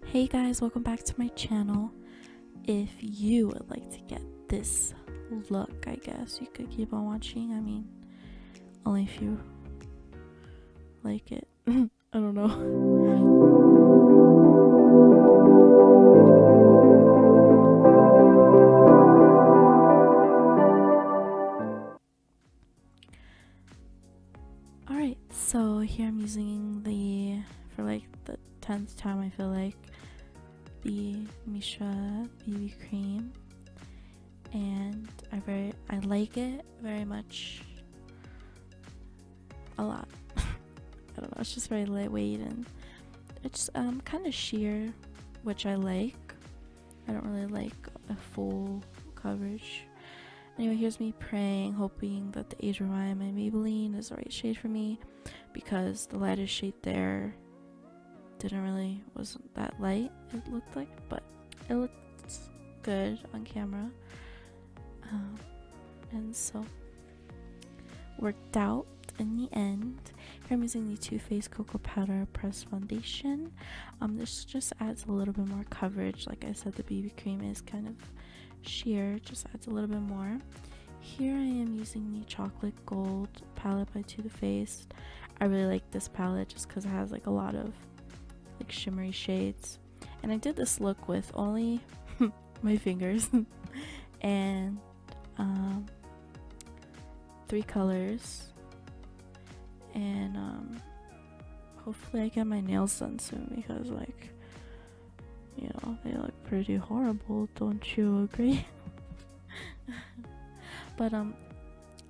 Hey guys, welcome back to my channel. If you would like to get this look, I guess you could keep on watching. I mean, only if you like it. I don't know. Alright, so here I'm using for like the 10th time I feel like, the Mishra BB cream, and I like it very much, a lot. I don't know, it's just very lightweight and it's kind of sheer, which I like. I don't really like a full coverage. Anyway, here's me praying, hoping that the Age Remind my Maybelline is the right shade for me, because the lightest shade there wasn't that light, it looked like, but it looked good on camera. And so worked out in the end. Here I'm using the Too Faced Cocoa Powder Pressed Foundation. This just adds a little bit more coverage. Like I said, the BB cream is kind of sheer, just adds a little bit more. Here I am using the Chocolate Gold palette by Too Faced. I really like this palette just because it has like a lot of like shimmery shades, and I did this look with only my fingers and 3 colors, and hopefully I get my nails done soon, because like, you know, they look pretty horrible, don't you agree? But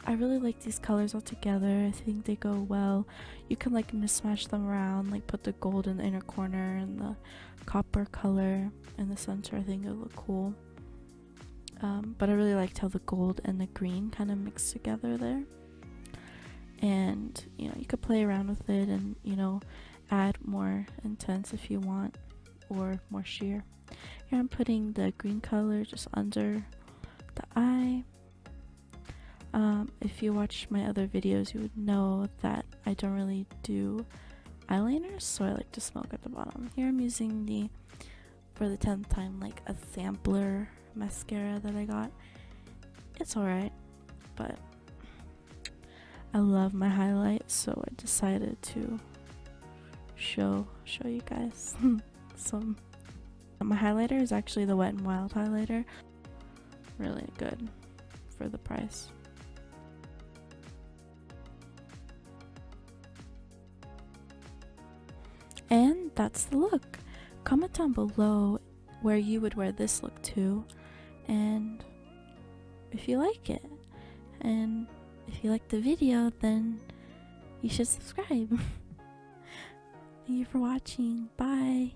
I really like these colors all together. I think they go well. You can like mismatch them around, like put the gold in the inner corner and the copper color in the center. I think it would look cool. But I really liked how the gold and the green kind of mixed together there. And you know, you could play around with it and, you know, add more intense if you want, or more sheer. Here I'm putting the green color just under the eye. If you watch my other videos, you would know that I don't really do eyeliners, so I like to smoke at the bottom. Here I'm using for the 10th time, like a sampler mascara that I got. It's alright, but I love my highlights, so I decided to show you guys some. My highlighter is actually the Wet n Wild highlighter. Really good for the price. And that's the look. Comment down below where you would wear this look to, and if you like it. And if you like the video, then you should subscribe. Thank you for watching. Bye.